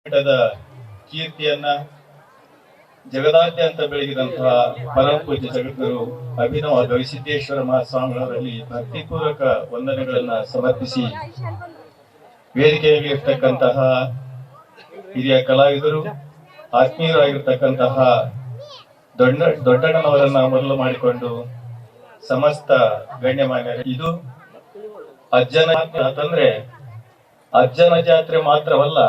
ಮಠದ ಕೀರ್ತಿಯನ್ನ ಜಗದಾದ್ಯಂತ ಬೆಳಗಿದಂತಹ ಪರಮ ಪೂಜ್ಯ ಜಗದ್ಗುರು ಅಭಿನವ ಗವಿಸಿದ್ದೇಶ್ವರ ಮಹಾಸ್ವಾಮಿಗಳಲ್ಲಿ ಭಕ್ತಿಪೂರ್ವಕ ವಂದನೆಗಳನ್ನ ಸಮರ್ಪಿಸಿ ವೇದಿಕೆಯಲ್ಲಿ ಇರ್ತಕ್ಕಂತಹ ಹಿರಿಯ ಕಲಾವಿದರು, ಆತ್ಮೀಯರಾಗಿರ್ತಕ್ಕಂತಹ ದೊಡ್ಡಣ್ಣನವರನ್ನ ಮೊದಲು ಮಾಡಿಕೊಂಡು ಸಮಸ್ತ ಗಣ್ಯಮಾನ್ಯರು, ಇದು ಅಜ್ಜನ ಅಂತಂದ್ರೆ ಅಜ್ಜನ ಜಾತ್ರೆ ಮಾತ್ರವಲ್ಲ,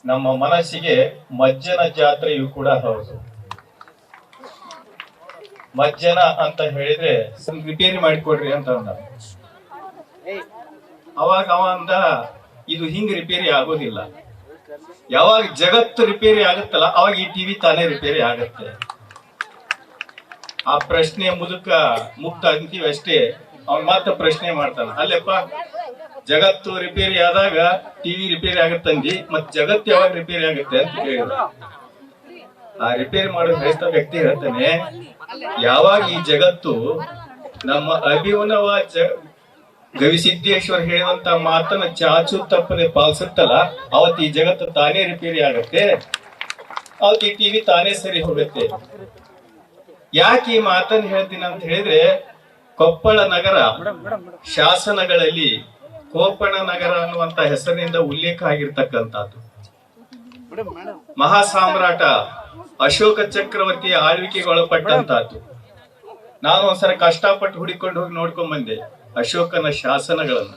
ನಮ್ಮ ಮನಸ್ಸಿಗೆ ಮಜ್ಜನ ಜಾತ್ರೆಯೂ ಕೂಡ ಹೌದು. ಮಜ್ಜನ ಅಂತ ಹೇಳಿದ್ರೆ ರಿಪೇರಿ ಮಾಡಿಕೊಡ್ರಿ ಅಂತ ಅಂದ. ಅವಾಗ ಅವ ಅಂದ, ಇದು ಹಿಂಗ್ ರಿಪೇರಿ ಆಗೋದಿಲ್ಲ. ಯಾವಾಗ ಜಗತ್ತು ರಿಪೇರಿ ಆಗುತ್ತಲ್ಲ ಅವಾಗ ಈ ಟಿವಿ ತಾನೇ ರಿಪೇರಿ ಆಗತ್ತೆ. ಆ ಪ್ರಶ್ನೆ ಮುಕ್ತ ಅಂತೀವಿ ಅಷ್ಟೇ. ಅವನ್ ಮಾತ್ರ ಪ್ರಶ್ನೆ ಮಾಡ್ತಾನ, ಅಲ್ಲೆಪ್ಪ ಜಗತ್ತು ರಿಪೇರಿ ಆದಾಗ ಟಿವಿ ರಿಪೇರಿ ಆಗತ್ತಂದಿ, ಮತ್ ಜಗತ್ತು ಯಾವಾಗ ರಿಪೇರಿ ಆಗುತ್ತೆ ಅಂತ ಕೇಳಿದ್ರು. ಆ ರಿಪೇರಿ ಮಾಡೋ ಕ್ರೈಸ್ತ ವ್ಯಕ್ತಿ ಹೇಳ್ತಾನೆ, ಯಾವಾಗ ಈ ಜಗತ್ತು ನಮ್ಮ ಅಭಿನವ ಗವಿಸಿದ್ದೇಶ್ವರ ಹೇಳುವಂತ ಮಾತನ್ನ ಚಾಚು ತಪ್ಪದೆ ಪಾಲಿಸುತ್ತಲ್ಲ, ಅವತ್ತು ಈ ಜಗತ್ತು ತಾನೇ ರಿಪೇರಿ ಆಗತ್ತೆ, ಅವತ್ತು ಈ ಟಿವಿ ತಾನೇ ಸರಿ ಹೋಗುತ್ತೆ. ಯಾಕೆ ಈ ಮಾತನ್ನ ಹೇಳ್ತೀನಿ ಅಂತ ಹೇಳಿದ್ರೆ, ಕೊಪ್ಪಳ ನಗರ ಶಾಸನಗಳಲ್ಲಿ ಕೋಪಣ ನಗರ ಅನ್ನುವಂತ ಹೆಸರಿನಿಂದ ಉಲ್ಲೇಖ ಆಗಿರ್ತಕ್ಕಂಥದ್ದು. ಮಹಾಸಾಮ್ರಾಟ ಅಶೋಕ ಚಕ್ರವರ್ತಿಯ ಆಳ್ವಿಕೆಗೆ ಒಳಪಟ್ಟಂತಹದ್ದು. ನಾನು ಒಂದ್ಸಲ ಕಷ್ಟಪಟ್ಟು ಹುಡಿಕೊಂಡು ಹೋಗಿ ನೋಡ್ಕೊಂಡ್ ಬಂದೆ ಅಶೋಕನ ಶಾಸನಗಳನ್ನ.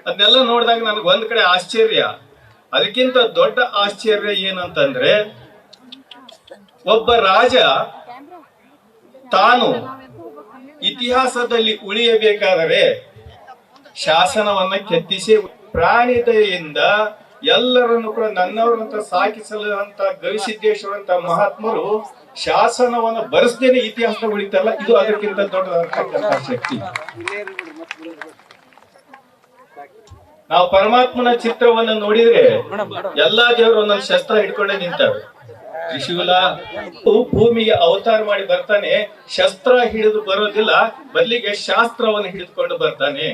ಅದನ್ನೆಲ್ಲ ನೋಡಿದಾಗ ನನಗೆ ಒಂದ್ ಕಡೆ ಆಶ್ಚರ್ಯ, ಅದಕ್ಕಿಂತ ದೊಡ್ಡ ಆಶ್ಚರ್ಯ ಏನಂತಂದ್ರೆ, ಒಬ್ಬ ರಾಜ ತಾನು ಇತಿಹಾಸದಲ್ಲಿ ಉಳಿಯಬೇಕಾದರೆ ಶಾಸನವನ್ನ ಕೆತ್ತಿಸಿ ಪ್ರಾಣಿ ದಯೆಯಿಂದ ಎಲ್ಲರನ್ನು ಕೂಡ ನನ್ನವರಂತ ಸಾಕಿಸಲಂತ ಗವಿಸಿದ್ದೇಶ್ವರ ಅಂತ ಮಹಾತ್ಮರು ಶಾಸನವನ್ನ ಬರೆಸದೇನೆ ಇತಿಹಾಸ ಉಳಿತಲ್ಲ, ಇದು ಅದಕ್ಕಿಂತ ದೊಡ್ಡದಾದಂತಹ ಶಕ್ತಿ. ನಾವು ಪರಮಾತ್ಮನ ಚಿತ್ರವನ್ನ ನೋಡಿದ್ರೆ ಎಲ್ಲಾ ದೇವರು ಒಂದೊಂದು ಶಸ್ತ್ರ ಹಿಡ್ಕೊಂಡೇ ನಿಂತವೆ. ತ್ರಿಶೂಲ ಭೂಮಿಗೆ ಅವತಾರ ಮಾಡಿ ಬರ್ತಾನೆ, ಶಸ್ತ್ರ ಹಿಡಿದು ಬರೋದಿಲ್ಲ, ಬದಲಿಗೆ ಶಾಸ್ತ್ರವನ್ನು ಹಿಡಿದುಕೊಂಡು ಬರ್ತಾನೆ.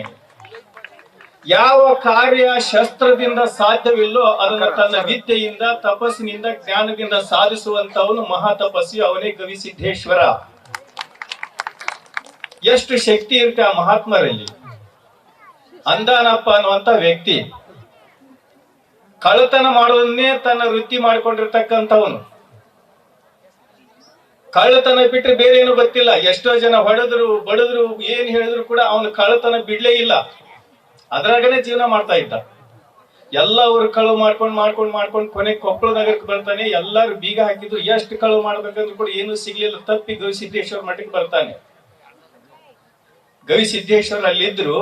ಯಾವ ಕಾರ್ಯ ಶಸ್ತ್ರದಿಂದ ಸಾಧ್ಯವಿಲ್ಲೋ ಅದನ್ನ ತನ್ನ ವಿದ್ಯೆಯಿಂದ, ತಪಸ್ಸಿನಿಂದ, ಜ್ಞಾನದಿಂದ ಸಾಧಿಸುವಂತವನು ಮಹಾ ತಪಸ್ವಿ, ಅವನೇ ಗವಿಸಿದ್ದೇಶ್ವರ. ಎಷ್ಟು ಶಕ್ತಿ ಇರುತ್ತೆ ಆ ಮಹಾತ್ಮರಲ್ಲಿ. ಅಂದಾನಪ್ಪ ಅನ್ನುವಂತ ವ್ಯಕ್ತಿ ಕಳ್ಳತನ ಮಾಡೋದನ್ನೇ ತನ್ನ ವೃತ್ತಿ ಮಾಡಿಕೊಂಡಿರ್ತಕ್ಕಂಥವನು. ಕಳ್ಳತನ ಬಿಟ್ರೆ ಬೇರೆ ಏನು ಗೊತ್ತಿಲ್ಲ. ಎಷ್ಟೋ ಜನ ಹೊಡೆದ್ರು ಬಡದ್ರು ಏನ್ ಹೇಳಿದ್ರು ಕೂಡ ಅವನು ಕಳ್ಳತನ ಬಿಡ್ಲೇ ಇಲ್ಲ, ಅದ್ರಾಗನೆ ಜೀವನ ಮಾಡ್ತಾ ಇದ್ದ. ಎಲ್ಲ ಅವರು ಕಳುವು ಮಾಡ್ಕೊಂಡು ಕೊನೆಗೆ ಕೊಪ್ಪಳ ನಗರಕ್ಕೆ ಬರ್ತಾನೆ. ಎಲ್ಲಾರು ಬೀಗ ಹಾಕಿದ್ರು, ಎಷ್ಟು ಕಳುವು ಮಾಡ್ಬೇಕಂದ್ರೂ ಕೂಡ ಏನು ಸಿಗ್ಲಿಲ್ಲ. ತಪ್ಪಿ ಗವಿಸಿದ್ದೇಶ್ವರ ಮಠಕ್ಕೆ ಬರ್ತಾನೆ. ಗವಿಸಿದ್ದೇಶ್ವರ ಅಲ್ಲಿದ್ರು,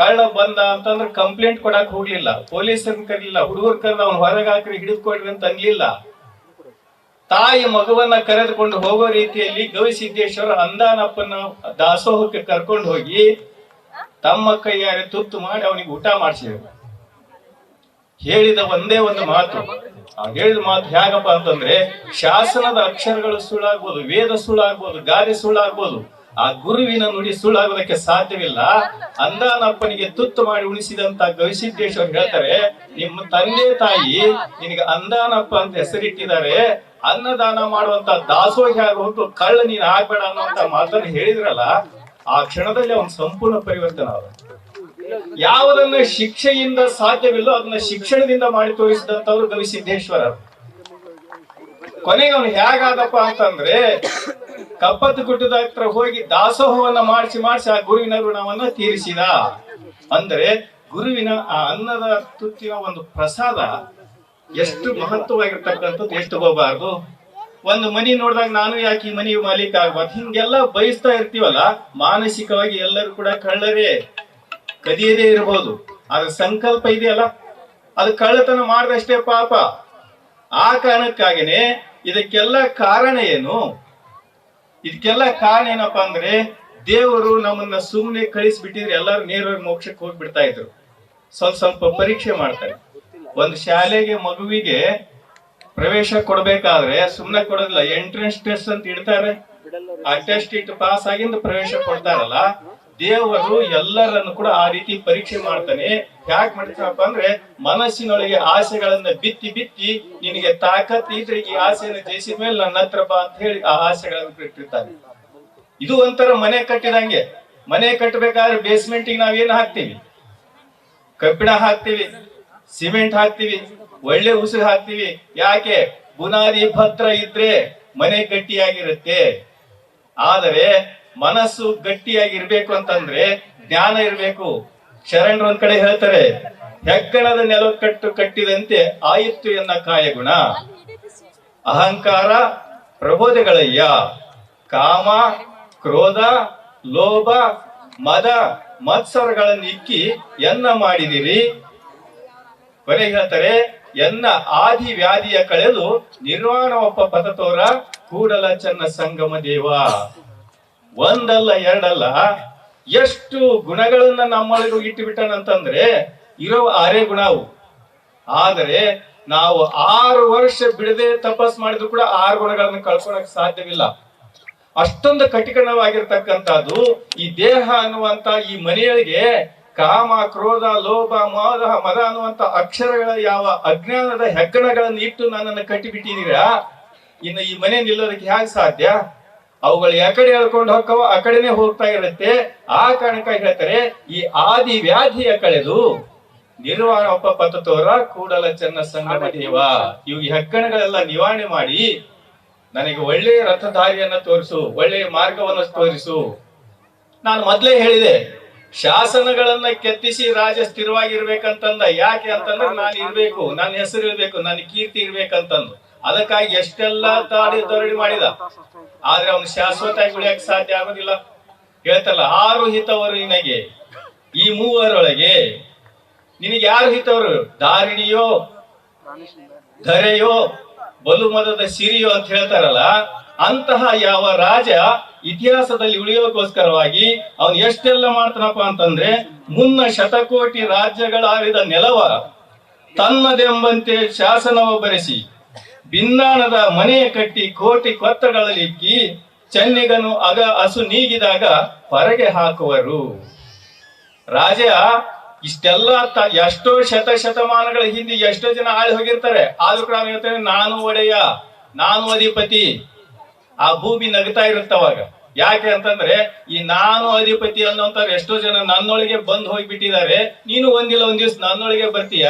ಕಳ್ಳ ಬಂದ ಅಂತಂದ್ರೆ ಕಂಪ್ಲೇಂಟ್ ಕೊಡಕ್ ಹೋಗ್ಲಿಲ್ಲ, ಪೊಲೀಸರನ್ನ ಕರೀಲಿಲ್ಲ, ಹುಡುಗರು ಕರೆದ ಅವ್ನು ಹೊರಗೆ ಹಾಕ್ರಿ ಹಿಡಿದುಕೊಡ್ರಿ ಅಂತ ಅನ್ಲಿಲ್ಲ. ತಾಯಿ ಮಗುವನ್ನ ಕರೆದುಕೊಂಡು ಹೋಗೋ ರೀತಿಯಲ್ಲಿ ಗವಿಸಿದ್ದೇಶ್ವರ ಅಂದಾನಪ್ಪನ ದಾಸೋಹಕ್ಕೆ ಕರ್ಕೊಂಡು ಹೋಗಿ ತಮ್ಮ ಕೈಯಾರೆ ತುತ್ತು ಮಾಡಿ ಅವನಿಗೆ ಊಟ ಮಾಡಿಸಿದ್ರು. ಹೇಳಿದ ಒಂದೇ ಒಂದು ಮಾತು, ಹೇಳಿದ ಮಾತು ಹೇಗಪ್ಪ ಅಂತಂದ್ರೆ, ಶಾಸನದ ಅಕ್ಷರಗಳು ಸುಳ್ಳಾಗ್ಬೋದು, ವೇದ ಸುಳ್ಳಾಗ್ಬೋದು, ಗಾದೆ ಸುಳ್ಳಾಗ್ಬೋದು, ಆ ಗುರುವಿನ ನುಡಿ ಸುಳ್ಳಾಗೋದಕ್ಕೆ ಸಾಧ್ಯವಿಲ್ಲ. ಅಂದಾನಪ್ಪನಿಗೆ ತುತ್ತು ಮಾಡಿ ಉಣಿಸಿದಂತ ಗವಿಸಿದ್ದೇಶ್ವರ ಹೇಳ್ತಾರೆ, ನಿಮ್ಮ ತಂದೆ ತಾಯಿ ನಿನಗೆ ಅಂದಾನಪ್ಪ ಅಂತ ಹೆಸರಿಟ್ಟಿದ್ದಾರೆ, ಅನ್ನದಾನ ಮಾಡುವಂತ ದಾಸೋಹಿ ಆಗೋದು ಕಳ್ಳ ನೀನ್ ಆಗ್ಬೇಡ ಅನ್ನುವಂತ ಮಾತನ್ನು ಹೇಳಿದ್ರಲ್ಲ, ಆ ಕ್ಷಣದಲ್ಲಿ ಅವನ ಸಂಪೂರ್ಣ ಪರಿವರ್ತನ ಆದ. ಯಾವುದನ್ನ ಶಿಕ್ಷೆಯಿಂದ ಸಾಧ್ಯವಿಲ್ಲೋ ಅದನ್ನ ಶಿಕ್ಷಣದಿಂದ ಮಾಡಿ ತೋರಿಸಿದಂತವ್ರು ಗವಿಸಿದ್ದೇಶ್ವರ. ಕೊನೆಗೆ ಅವನು ಹೇಗಾದಪ್ಪ ಅಂತಂದ್ರೆ, ಕಪ್ಪತ್ತು ಗುಡ್ಡದ ಹತ್ರ ಹೋಗಿ ದಾಸೋಹವನ್ನ ಮಾಡಿಸಿ ಆ ಗುರುವಿನ ಋಣವನ್ನ ತೀರಿಸಿದ. ಅಂದ್ರೆ ಗುರುವಿನ ಆ ಅನ್ನದ ತುತ್ತಿನ ಒಂದು ಪ್ರಸಾದ ಎಷ್ಟು ಮಹತ್ವವಾಗಿರ್ತಕ್ಕಂಥದ್ದು, ಎಷ್ಟು ಹೋಗಬಾರ್ದು. ಒಂದು ಮನಿ ನೋಡಿದಾಗ ನಾನು ಯಾಕೆ ಈ ಮನಿ ಮಾಲೀಕ ಆಗ್ಬಾರ್ದು, ಹಿಂಗೆಲ್ಲ ಬಯಸ್ತಾ ಇರ್ತೀವಲ್ಲ. ಮಾನಸಿಕವಾಗಿ ಎಲ್ಲರೂ ಕೂಡ ಕಳ್ಳರೇ, ಕದಿಯದೇ ಇರಬಹುದು, ಅದ್ರ ಸಂಕಲ್ಪ ಇದೆಯಲ್ಲ, ಅದು ಕಳ್ಳತನ ಮಾಡಿದಷ್ಟೇ ಪಾಪ. ಆ ಕಾರಣಕ್ಕಾಗಿನೇ ಇದಕ್ಕೆಲ್ಲ ಕಾರಣ ಏನು? ಇದಕ್ಕೆಲ್ಲ ಕಾರಣ ಏನಪ್ಪಾ ಅಂದ್ರೆ, ದೇವರು ನಮ್ಮನ್ನ ಸುಮ್ಮನೆ ಕಳಿಸ್ಬಿಟ್ಟಿದ್ರೆ ಎಲ್ಲರೂ ನೇರವಾಗಿ ಮೋಕ್ಷಕ್ಕೆ ಹೋಗ್ಬಿಡ್ತಾ ಇದ್ರು. ಸ್ವಲ್ಪ ಪರೀಕ್ಷೆ ಮಾಡ್ತಾರೆ. ಒಂದು ಶಾಲೆಗೆ ಮಗುವಿಗೆ ಪ್ರವೇಶ ಕೊಡ್ಬೇಕಾದ್ರೆ ಸುಮ್ನೆ ಕೊಡೋದಿಲ್ಲ, ಎಂಟ್ರೆನ್ಸ್ ಟೆಸ್ಟ್ ಅಂತ ಇಡ್ತಾರೆ. ಆ ಟೆಸ್ಟ್ ಇಟ್ಟು ಪಾಸ್ ಆಗಿಂದ ಪ್ರವೇಶ ಕೊಡ್ತಾರಲ್ಲ. ದೇವರು ಎಲ್ಲರನ್ನು ಕೂಡ ಆ ರೀತಿ ಪರೀಕ್ಷೆ ಮಾಡ್ತಾನೆ. ಯಾಕೆ ಮಾಡ್ತಾನಪ್ಪ ಅಂದ್ರೆ ಮನಸ್ಸಿನೊಳಗೆ ಆಸೆಗಳನ್ನ ಬಿತ್ತಿ ಬಿತ್ತಿ ನಿನಗೆ ತಾಕತ್ ಇದ್ರೆ ಈ ಆಸೆಯನ್ನು ಜಯಿಸಿದ ಮೇಲೆ ನನ್ನ ಹತ್ರ ಬಾ ಅಂತ ಹೇಳಿ ಆ ಆಸೆಗಳನ್ನು ಬಿಟ್ಟಿರ್ತಾನೆ. ಇದು ಒಂಥರ ಮನೆ ಕಟ್ಟಿದಂಗೆ. ಮನೆ ಕಟ್ಟಬೇಕಾದ್ರೆ ಬೇಸ್ಮೆಂಟಿಗೆ ನಾವೇನು ಹಾಕ್ತಿವಿ? ಕಬ್ಬಿಣ ಹಾಕ್ತಿವಿ, ಸಿಮೆಂಟ್ ಹಾಕ್ತಿವಿ, ಒಳ್ಳೆ ಉಸಿರು ಹಾಕ್ತಿವಿ. ಯಾಕೆ? ಬುನಾದಿ ಭದ್ರ ಇದ್ರೆ ಮನೆ ಗಟ್ಟಿಯಾಗಿರುತ್ತೆ. ಆದರೆ ಮನಸ್ಸು ಗಟ್ಟಿಯಾಗಿರ್ಬೇಕು ಅಂತಂದ್ರೆ ಜ್ಞಾನ ಇರ್ಬೇಕು. ಶರಣರು ಒಂದ್ ಕಡೆ ಹೇಳ್ತಾರೆ, ಹೆಗ್ಗಣದ ನೆಲಕಟ್ಟು ಕಟ್ಟಿದಂತೆ ಆಯಿತು ಎನ್ನ ಕಾಯಗುಣ. ಅಹಂಕಾರ ಪ್ರಬೋಧಗಳಯ್ಯ, ಕಾಮ ಕ್ರೋಧ ಲೋಭ ಮದ ಮತ್ಸರಗಳನ್ನು ಇಕ್ಕಿ ಎನ್ನ ಮಾಡಿದಿರಿ. ಕೊನೆಗೆ ಹೇಳ್ತಾರೆ, ಎನ್ನ ಆದಿ ವ್ಯಾಧಿಯ ಕಳೆದು ನಿರ್ವಾಣ ಒಪ್ಪ ಪಥ ತೋರ ಕೂಡಲ ಚನ್ನ ಸಂಗಮ ದೇವ. ಒಂದಲ್ಲ ಎರಡಲ್ಲ, ಎಷ್ಟು ಗುಣಗಳನ್ನ ನಮ್ಮೊಳಗೆ ಇಟ್ಟು ಬಿಟ್ಟನಂತಂದ್ರೆ ಇರೋ 6 ಗುಣವು. ಆದರೆ ನಾವು 6 ವರ್ಷ ಬಿಡದೆ ತಪಸ್ ಮಾಡಿದ್ರು ಕೂಡ 6 ಗುಣಗಳನ್ನ ಕಳ್ಕೊಳಕ್ ಸಾಧ್ಯವಿಲ್ಲ. ಅಷ್ಟೊಂದು ಕಠಿಣವಾಗಿರ್ತಕ್ಕಂಥದ್ದು ಈ ದೇಹ ಅನ್ನುವಂತ ಈ ಮನೆಯೊಳಗೆ ಕಾಮ ಕ್ರೋಧ ಲೋಭ ಮದ ಅನ್ನುವಂತ ಅಕ್ಷರಗಳ ಯಾವ ಅಜ್ಞಾನದ ಹೆಗ್ಗಣಗಳನ್ನು ಇಟ್ಟು ನನ್ನನ್ನು ಕಟ್ಟಿಬಿಟ್ಟಿದ್ದೀರಾ. ಇನ್ನು ಈ ಮನೆ ನಿಲ್ಲೋದಕ್ಕೆ ಹೇಗೆ ಸಾಧ್ಯ? ಅವುಗಳು ಯಾಕಡೆ ಹೇಳ್ಕೊಂಡು ಹೋಗ್ತಾವ ಆ ಕಡೆನೆ ಹೋಗ್ತಾ ಇರುತ್ತೆ. ಆ ಕಾರಣಕ್ಕಾಗಿ ಹೇಳ್ತಾರೆ, ಈ ಆದಿ ವ್ಯಾಧಿಯ ಕಳೆದು ನಿರ್ವಾಣ ಒಪ್ಪ ಪಥ ತೋರ ಕೂಡಲ ಚನ್ನ ಸಂಗಮ ದೇವ. ಇವು ಹೆಗ್ಗಣಗಳೆಲ್ಲ ನಿವಾರಣೆ ಮಾಡಿ ನನಗೆ ಒಳ್ಳೆಯ ರಥಧಾರಿಯನ್ನ ತೋರಿಸು, ಒಳ್ಳೆಯ ಮಾರ್ಗವನ್ನು ತೋರಿಸು. ನಾನು ಮೊದ್ಲೇ ಹೇಳಿದೆ, ಶಾಸನಗಳನ್ನ ಕೆತ್ತಿಸಿ ರಾಜ ಸ್ಥಿರವಾಗಿರ್ಬೇಕಂತಂದ. ಯಾಕೆ ಅಂತಂದ್ರೆ ನಾನು ಇರ್ಬೇಕು, ನನ್ನ ಹೆಸರು ಇರ್ಬೇಕು, ನನ್ನ ಕೀರ್ತಿ ಇರ್ಬೇಕಂತಂದು. ಅದಕ್ಕಾಗಿ ಎಷ್ಟೆಲ್ಲ ದಾರಿ ಮಾಡಿದ. ಆದ್ರೆ ಅವನು ಶಾಶ್ವತ ಉಳಿಯಕ್ಕೆ ಸಾಧ್ಯ ಆಗೋದಿಲ್ಲ. ಹೇಳ್ತಲ್ಲ, 6 ಹಿತವರು ನಿನಗೆ, ಈ 3ರೊಳಗೆ ನಿನಗೆ ಯಾರು ಹಿತವರು? ದಾರಿಣಿಯೋ ಧರೆಯೋ ಬಲು ಮದದ ಸಿರಿಯೋ ಅಂತ ಹೇಳ್ತಾರಲ್ಲ, ಅಂತಹ ಯಾವ ರಾಜ ಇತಿಹಾಸದಲ್ಲಿ ಉಳಿಯೋಕೋಸ್ಕರವಾಗಿ ಅವನು ಎಷ್ಟೆಲ್ಲ ಮಾಡ್ತಾನಪ್ಪ ಅಂತಂದ್ರೆ, ಮುನ್ನ ಶತಕೋಟಿ ರಾಜ್ಯಗಳಾರಿದ ನೆಲವ ತನ್ನದೆಂಬಂತೆ ಶಾಸನವ ಬರೆಸಿ ಭಿನ್ನಾಣದ ಮನೆಯ ಕಟ್ಟಿ ಕೋಟಿ ಕೊತ್ತಗಳಲ್ಲಿಕ್ಕಿ ಚೆನ್ನಿಗನು ಅಗ ಹಸು ನೀಗಿದಾಗ ಹೊರಗೆ ಹಾಕುವರು. ರಾಜ ಇಷ್ಟೆಲ್ಲ ಎಷ್ಟೋ ಶತಮಾನಗಳ ಹಿಂದೆ ಎಷ್ಟೋ ಜನ ಆಳಿ ಹೋಗಿರ್ತಾರೆ. ಆದ್ರೂ ಕೂಡ ಹೇಳ್ತಾರೆ, ನಾನು ಒಡೆಯ, ನಾನು ಅಧಿಪತಿ. ಆ ಭೂಮಿ ನಗ್ತಾ ಇರುತ್ತವಾಗ. ಯಾಕೆ ಅಂತಂದ್ರೆ ಈ ನಾನು ಅಧಿಪತಿ ಅನ್ನೋಂತ ಎಷ್ಟೋ ಜನ ನನ್ನೊಳಗೆ ಬಂದು ಹೋಗ್ಬಿಟ್ಟಿದ್ದಾರೆ. ನೀನು ಒಂದಿಲ್ಲ ಒಂದ್ ದಿವ್ಸ ನನ್ನೊಳಗೆ ಬರ್ತೀಯ,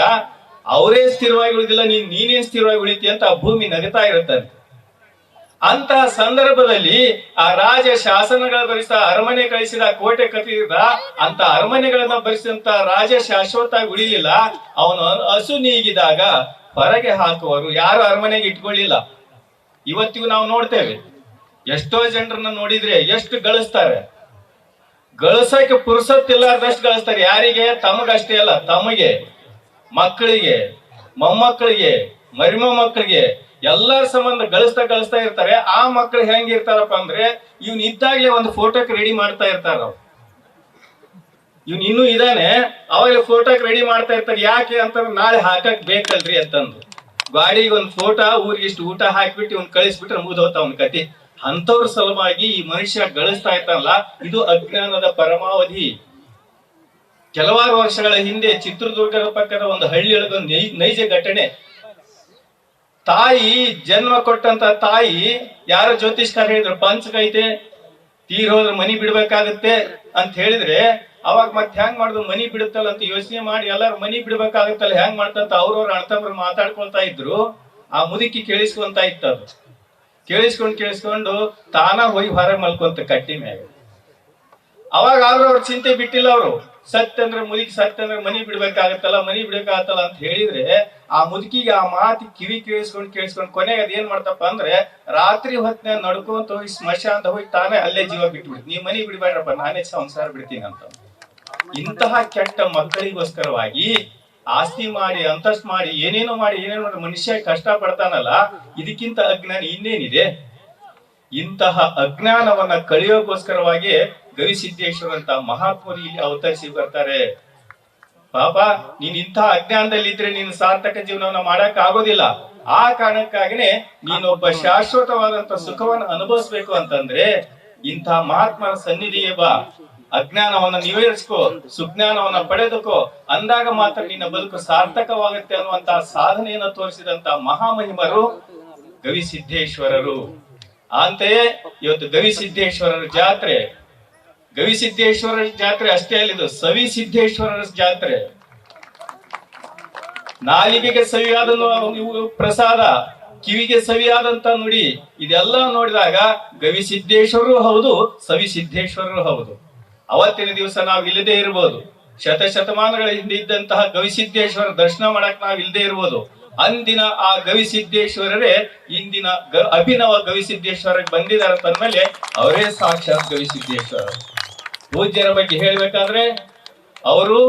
ಅವರೇ ಸ್ಥಿರವಾಗಿ ಉಳಿದಿಲ್ಲ, ನೀನೇನ್ ಸ್ಥಿರವಾಗಿ ಉಳಿತೀಯ ಅಂತ ಆ ಭೂಮಿ ನಗ್ತಾ ಇರುತ್ತಂತೆ. ಅಂತಹ ಸಂದರ್ಭದಲ್ಲಿ ಆ ರಾಜ ಶಾಸನಗಳ ಬರೆಸಿದ, ಅರಮನೆ ಕಳಿಸಿದ, ಕೋಟೆ ಕಟ್ಟಿದ ಅಂತ ಅರಮನೆಗಳನ್ನ ಬರೆಸಿದಂತ ರಾಜ ಶಾಶ್ವತ ಉಳಿಲಿಲ್ಲ. ಅವನು ಹಸು ನೀಗಿದಾಗ ಹೊರಗೆ ಹಾಕುವರು. ಯಾರು ಅರಮನೆಗೆ ಇಟ್ಕೊಳ್ಳಿಲ್ಲ. ಇವತ್ತಿಗೂ ನಾವು ನೋಡ್ತೇವೆ, ಎಷ್ಟೋ ಜನರನ್ನ ನೋಡಿದ್ರೆ ಎಷ್ಟು ಗಳಿಸ್ತಾರೆ. ಗಳಿಸಕ್ಕೆ ಪುರುಸತ್ತಿಲ್ಲಾರ್ದಷ್ಟು ಗಳಿಸ್ತಾರೆ. ಯಾರಿಗೆ? ತಮಗಷ್ಟೇ ಅಲ್ಲ, ತಮಗೆ, ಮಕ್ಕಳಿಗೆ, ಮೊಮ್ಮಕ್ಕಳಿಗೆ, ಮರಿಮೊಮ್ಮಕ್ಕಳಿಗೆ ಎಲ್ಲರ ಸಂಬಂಧ ಗಳಿಸ್ತಾ ಇರ್ತಾರೆ. ಆ ಮಕ್ಕಳು ಹೆಂಗಿರ್ತಾರಪ್ಪ ಅಂದ್ರೆ, ಇವ್ನ ಇದ್ದಾಗ್ಲೇ ಒಂದು ಫೋಟೋಕ್ಕೆ ರೆಡಿ ಮಾಡ್ತಾ ಇರ್ತಾರ. ಇವ್ನ ಇನ್ನೂ ಇದಾನೆ, ಅವಾಗ ಫೋಟೋಕ್ಕೆ ರೆಡಿ ಮಾಡ್ತಾ ಇರ್ತಾರೆ. ಯಾಕೆ ಅಂತಂದ್ರೆ ನಾಳೆ ಹಾಕಕ್ ಬೇಕಲ್ರಿ ಅಂತಂದು. ಗಾಡಿಗೆ ಒಂದು ಫೋಟೋ, ಊರಿಗೆ ಇಷ್ಟು ಊಟ ಹಾಕ್ಬಿಟ್ಟು ಇವ್ನ ಕಳಿಸ್ಬಿಟ್ರೆ ಮುಗಿದೋತ ಅವನ ಕತಿ. ಅಂತವ್ರ ಸಲುವಾಗಿ ಈ ಮನುಷ್ಯ ಗಳಿಸ್ತಾ ಇರ್ತಾನಲ್ಲ, ಇದು ಅಜ್ಞಾನದ ಪರಮಾವಧಿ. ಕೆಲವಾರು ವರ್ಷಗಳ ಹಿಂದೆ ಚಿತ್ರದುರ್ಗದ ಪಕ್ಕದ ಒಂದು ಹಳ್ಳಿಯೊಳಗೆ ಒಂದು ನೈಜ ಘಟನೆ. ತಾಯಿ ಜನ್ಮ ಕೊಟ್ಟಂತ ತಾಯಿ ಯಾರೋ ಜ್ಯೋತಿಷ್ಕಾರ ಹೇಳಿದ್ರು, ಪಂಚಕೈತೆ ತೀರೋದ್ರ ಮನಿ ಬಿಡ್ಬೇಕಾಗತ್ತೆ ಅಂತ ಹೇಳಿದ್ರೆ, ಅವಾಗ ಮತ್ತೆ ಹೆಂಗ್ ಮಾಡಿದ್ರು, ಮನಿ ಬಿಡುತ್ತಲ್ಲ ಅಂತ ಯೋಚನೆ ಮಾಡಿ ಎಲ್ಲಾರು ಮನಿ ಬಿಡ್ಬೇಕಾಗತ್ತಲ್ಲ, ಹೆಂಗ್ ಮಾಡ್ತಂತ ಅವ್ರವ್ರ ಅಣ್ತಂಬ್ರು ಮಾತಾಡ್ಕೊಳ್ತಾ ಇದ್ರು. ಆ ಮುದುಕಿ ಕೇಳಿಸ್ಕೊಂತ ಇತ್ತು. ಅದು ಕೇಳಿಸ್ಕೊಂಡು ತಾನ ಹೋಗಿ ಹೊರಗೆ ಮಲ್ಕೊಂತ ಕಟ್ಟಿ ಮ್ಯಾಗ. ಅವಾಗ ಅವ್ರ ಚಿಂತೆ ಬಿಟ್ಟಿಲ್ಲ. ಅವರು ಸತ್ತಂದ್ರೆ ಮುದುಕಿ ಸತ್ತಂದ್ರೆ ಮನಿ ಬಿಡ್ಬೇಕಾಗತ್ತಲ್ಲ ಅಂತ ಹೇಳಿದ್ರೆ, ಆ ಮುದುಕಿಗೆ ಆ ಮಾತಿ ಕಿವಿ ಕೇಳಿಸ್ಕೊಂಡು ಕೊನೆಗೆ ಅದೇನ್ ಮಾಡ್ತಪ್ಪ ಅಂದ್ರೆ, ರಾತ್ರಿ ಹೊತ್ತಿನ ನಡ್ಕೊಂತ ಹೋಗಿ ಸ್ಮಶಾನ ಹೋಗಿ ತಾನೇ ಅಲ್ಲೇ ಜೀವ ಬಿಟ್ಬಿಡ್ತು. ನೀವ್ ಮನಿ ಬಿಡ್ಬೇಡ್ರಪ್ಪ, ನಾನೇ ಸಂಸಾರ ಬಿಡ್ತೀನಿ ಅಂತ. ಇಂತಹ ಕೆಟ್ಟ ಮಕ್ಕಳಿಗೋಸ್ಕರವಾಗಿ ಆಸ್ತಿ ಮಾಡಿ, ಅಂತಸ್ತು ಮಾಡಿ, ಏನೇನೋ ಮಾಡಿ ಮನುಷ್ಯ ಕಷ್ಟ ಪಡ್ತಾನಲ್ಲ, ಇದಕ್ಕಿಂತ ಅಜ್ಞಾನ ಇನ್ನೇನಿದೆ? ಇಂತಹ ಅಜ್ಞಾನವನ್ನ ಕಳಿಯೋಗೋಸ್ಕರವಾಗಿ ಗವಿಸಿದ್ದೇಶ್ವರಂತ ಮಹಾತ್ಮರು ಇಲ್ಲಿ ಅವತರಿಸಿ ಬರ್ತಾರೆ. ಪಾಪ ನೀನ್ ಇಂತಹ ಅಜ್ಞಾನದಲ್ಲಿ ಇದ್ರೆ ನೀನು ಸಾರ್ಥಕ ಜೀವನವನ್ನ ಮಾಡಕ್ ಆಗೋದಿಲ್ಲ. ಆ ಕಾರಣಕ್ಕಾಗಿನೇ ನೀನೊಬ್ಬ ಶಾಶ್ವತವಾದಂತ ಸುಖವನ್ನು ಅನುಭವಿಸ್ಬೇಕು ಅಂತಂದ್ರೆ ಇಂತಹ ಮಹಾತ್ಮರ ಸನ್ನಿಧಿಗೆ ಬಾ. ಅಜ್ಞಾನವನ್ನ ನಿವೇರಿಸ್ಕೋ, ಸುಜ್ಞಾನವನ್ನ ಪಡೆದುಕೋ, ಅಂದಾಗ ಮಾತ್ರ ನಿನ್ನ ಬದುಕು ಸಾರ್ಥಕವಾಗುತ್ತೆ ಅನ್ನುವಂತಹ ಸಾಧನೆಯನ್ನು ತೋರಿಸಿದಂತ ಮಹಾಮಹಿಮರು ಗವಿಸಿದ್ದೇಶ್ವರರು. ಅಂತೆಯೇ ಇವತ್ತು ಗವಿಸಿದ್ದೇಶ್ವರರ ಜಾತ್ರೆ, ಗವಿಸಿದ್ದೇಶ್ವರರ ಜಾತ್ರೆ ಅಷ್ಟೇ ಅಲ್ಲಿದು ಸವಿಸಿದ್ದೇಶ್ವರರ ಜಾತ್ರೆ. ನಾಲಿಗೆಗೆ ಸವಿಯಾದ ಪ್ರಸಾದ, ಕಿವಿಗೆ ಸವಿಯಾದಂತ ನುಡಿ, ಇದೆಲ್ಲ ನೋಡಿದಾಗ ಗವಿಸಿದ್ದೇಶ್ವರರು ಹೌದು, ಸವಿಸಿದ್ದೇಶ್ವರರು ಹೌದು. ಅವತ್ತಿನ ದಿವಸ ನಾವು ಇಲ್ಲದೆ ಇರಬಹುದು, ಶತಮಾನಗಳ ಹಿಂದೆ ಇದ್ದಂತಹ ಗವಿಸಿದ್ದೇಶ್ವರ ದರ್ಶನ ಮಾಡಕ್ ನಾವು ಇಲ್ಲದೆ ಇರ್ಬೋದು. ಅಂದಿನ ಆ ಗವಿಸಿದ್ದೇಶ್ವರರೇ ಇಂದಿನ ಅಭಿನವ ಗವಿಸಿದ್ದೇಶ್ವರಕ್ಕೆ ಬಂದಿದ್ದಾರೆ ಅಂತಂದ್ಮೇಲೆ ಅವರೇ ಸಾಕ್ಷಾತ್ ಗವಿಸಿದ್ದೇಶ್ವರ. ಪೂಜ್ಯರ ಬಗ್ಗೆ ಹೇಳ್ಬೇಕಾದ್ರೆ ಅವರು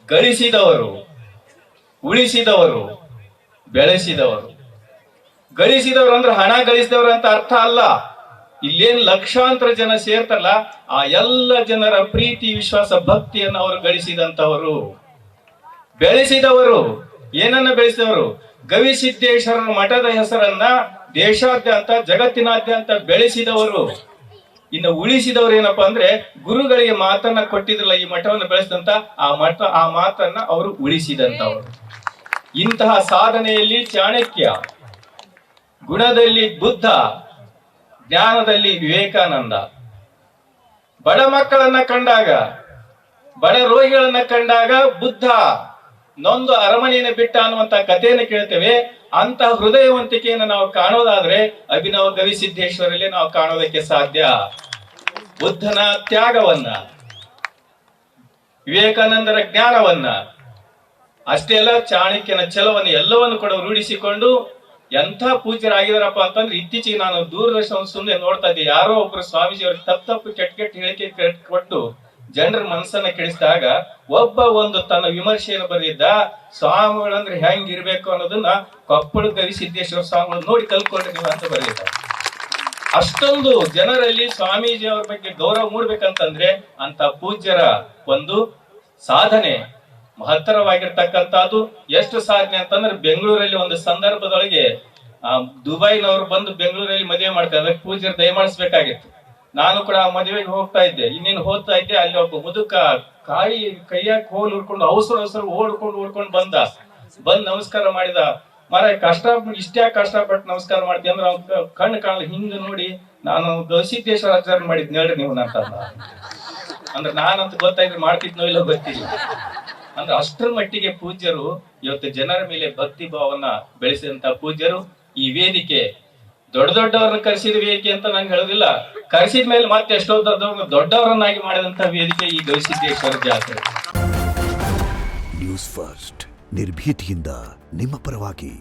ಗಳಿಸಿದವರು, ಉಳಿಸಿದವರು, ಬೆಳೆಸಿದವರು. ಗಳಿಸಿದವರು ಅಂದ್ರೆ ಹಣ ಗಳಿಸಿದವರು ಅಂತ ಅರ್ಥ ಅಲ್ಲ. ಇಲ್ಲೇನ್ ಲಕ್ಷಾಂತರ ಜನ ಸೇರ್ತಾರಲ್ಲ, ಆ ಎಲ್ಲ ಜನರ ಪ್ರೀತಿ, ವಿಶ್ವಾಸ, ಭಕ್ತಿಯನ್ನು ಅವರು ಗಳಿಸಿದಂತವರು. ಬೆಳೆಸಿದವರು ಏನನ್ನ ಬೆಳೆಸಿದವರು? ಗವಿಸಿದ್ದೇಶ್ವರರ ಮಠದ ಹೆಸರನ್ನ ದೇಶಾದ್ಯಂತ, ಜಗತ್ತಿನಾದ್ಯಂತ ಬೆಳೆಸಿದವರು. ಇನ್ನು ಉಳಿಸಿದವರು ಏನಪ್ಪಾ ಅಂದ್ರೆ ಗುರುಗಳಿಗೆ ಮಾತನ್ನ ಕೊಟ್ಟಿದ್ರಲ್ಲ, ಈ ಮಠವನ್ನು ಬೆಳೆಸಿದಂತ ಆ ಮಾತನ್ನ ಅವರು ಉಳಿಸಿದಂತವರು. ಇಂತಹ ಸಾಧನೆಯಲ್ಲಿ ಚಾಣಕ್ಯ, ಗುಣದಲ್ಲಿ ಬುದ್ಧ, ಜ್ಞಾನದಲ್ಲಿ ವಿವೇಕಾನಂದ. ಬಡ ಮಕ್ಕಳನ್ನ ಕಂಡಾಗ, ಬಡ ರೋಗಿಗಳನ್ನ ಕಂಡಾಗ ಬುದ್ಧ ನೊಂದು ಅರಮನೆಯನ್ನು ಬಿಟ್ಟ ಅನ್ನುವಂತ ಕಥೆಯನ್ನು ಕೇಳ್ತೇವೆ. ಅಂತಹ ಹೃದಯವಂತಿಕೆಯನ್ನು ನಾವು ಕಾಣೋದಾದ್ರೆ ಅಭಿನವ ಗವಿಸಿದ್ದೇಶ್ವರಲ್ಲಿ ನಾವು ಕಾಣೋದಕ್ಕೆ ಸಾಧ್ಯ. ಬುದ್ಧನ ತ್ಯಾಗವನ್ನ, ವಿವೇಕಾನಂದರ ಜ್ಞಾನವನ್ನ, ಅಷ್ಟೇ ಅಲ್ಲ ಚಾಣಕ್ಯನ ಛಲವನ್ನು ಎಲ್ಲವನ್ನು ಕೂಡ ರೂಢಿಸಿಕೊಂಡು ಎಂಥ ಪೂಜ್ಯರಾಗಿದಾರಪ್ಪ ಅಂತಂದ್ರೆ, ಇತ್ತೀಚೆಗೆ ನಾನು ದೂರದರ್ಶನ ಸುಮ್ಮನೆ ನೋಡ್ತಾ ಇದ್ದೆ, ಯಾರೋ ಒಬ್ರು ಸ್ವಾಮೀಜಿ ಅವ್ರಿಗೆ ತಪ್ಪು ಕೆಟ್ಟ ಹೇಳಿಕೆ ಕೊಟ್ಟು ಜನರ ಮನಸ್ಸನ್ನ ಕೆಡಿಸಿದಾಗ ಒಬ್ಬ ಒಂದು ತನ್ನ ವಿಮರ್ಶೆಯನ್ನು ಬರೆದಿದ್ದ. ಸ್ವಾಮಿಗಳಂದ್ರೆ ಹೆಂಗ್ ಇರ್ಬೇಕು ಅನ್ನೋದನ್ನ ಕೊಪ್ಪಳ ಗವಿಸಿದ್ದೇಶ್ವರ ಸ್ವಾಮಿಗಳು ನೋಡಿ ಕಲ್ತ್ಕೊಂಡ್ರೆ ನೀವು ಅಂತ ಬರೆದಿದ್ದ. ಅಷ್ಟೊಂದು ಜನರಲ್ಲಿ ಸ್ವಾಮೀಜಿ ಅವ್ರ ಬಗ್ಗೆ ಗೌರವ ಮೂಡ್ಬೇಕಂತಂದ್ರೆ ಅಂತ ಪೂಜ್ಯರ ಒಂದು ಸಾಧನೆ ಮಹತ್ತರವಾಗಿರ್ತಕ್ಕಂಥದ್ದು. ಎಷ್ಟು ಸಾಧನೆ ಅಂತಂದ್ರೆ, ಬೆಂಗಳೂರಲ್ಲಿ ಒಂದು ಸಂದರ್ಭದೊಳಗೆ ದುಬೈನವರು ಬಂದು ಬೆಂಗಳೂರಲ್ಲಿ ಮದುವೆ ಮಾಡ್ತಾರೆ, ಅದಕ್ಕೆ ಪೂಜ್ಯರು ದಯಮಾಡಿಸ್ಬೇಕಾಗಿತ್ತು. ನಾನು ಕೂಡ ಆ ಮದುವೆಗೆ ಹೋಗ್ತಾ ಇದ್ದೆ, ಇನ್ನೇನು ಹೋಗ್ತಾ ಇದ್ದೆ, ಅಲ್ಲಿ ಒಬ್ಬ ಮುದುಕ ಕೈಯಾಗ ಹೋಲ್ ಹುಡ್ಕೊಂಡು ಅವಸರ ಓಡ್ಕೊಂಡು ಬಂದ ನಮಸ್ಕಾರ ಮಾಡಿದ. ಇಷ್ಟೇ ಕಷ್ಟಪಟ್ಟು ನಮಸ್ಕಾರ ಮಾಡ್ತೀವಿ ಅಂದ್ರೆ ಅವ್ನ ಕಣ್ಣು ಕಾಣಲು ಹಿಂಗ ನೋಡಿ, ನಾನು ಗವಿಸಿದ್ದೇಶ್ವರ ಆಚಾರ್ಯ ಮಾಡಿದ್ನ ಹೇಳ್ರಿ ನೀವು ಅಂತ ಅಂದ್ರೆ ನಾನಂತ ಗೊತ್ತಾಯ್ತು ಮಾಡ್ತಿದ್ನೋ ಇಲ್ಲ ಗೊತ್ತಿಲ್ಲ. ಅಂದ್ರೆ ಅಷ್ಟರ ಮಟ್ಟಿಗೆ ಪೂಜ್ಯರು ಇವತ್ತು ಜನರ ಮೇಲೆ ಭಕ್ತಿ ಭಾವನ ಬೆಳೆಸಿದಂತ ಪೂಜ್ಯರು. ಈ ವೇದಿಕೆ ದೊಡ್ಡವರನ್ನ ಕರೆಸಿದ ವೇದಿಕೆ ಅಂತ ನಂಗೆ ಹೇಳೋದಿಲ್ಲ, ಕರೆಸಿದ ಮೇಲೆ ಮತ್ತೆ ಎಷ್ಟೋ ದೊಡ್ಡವರನ್ನಾಗಿ ಮಾಡಿದಂತ ವೇದಿಕೆ ಈ ಗವಿಸಿದ್ದೇಶ್ವರ ಜಾತ್ರೆ. ನ್ಯೂಸ್ ಫಸ್ಟ್, ನಿರ್ಭೀತಿಯಿಂದ ನಿಮ್ಮ ಪರವಾಗಿ.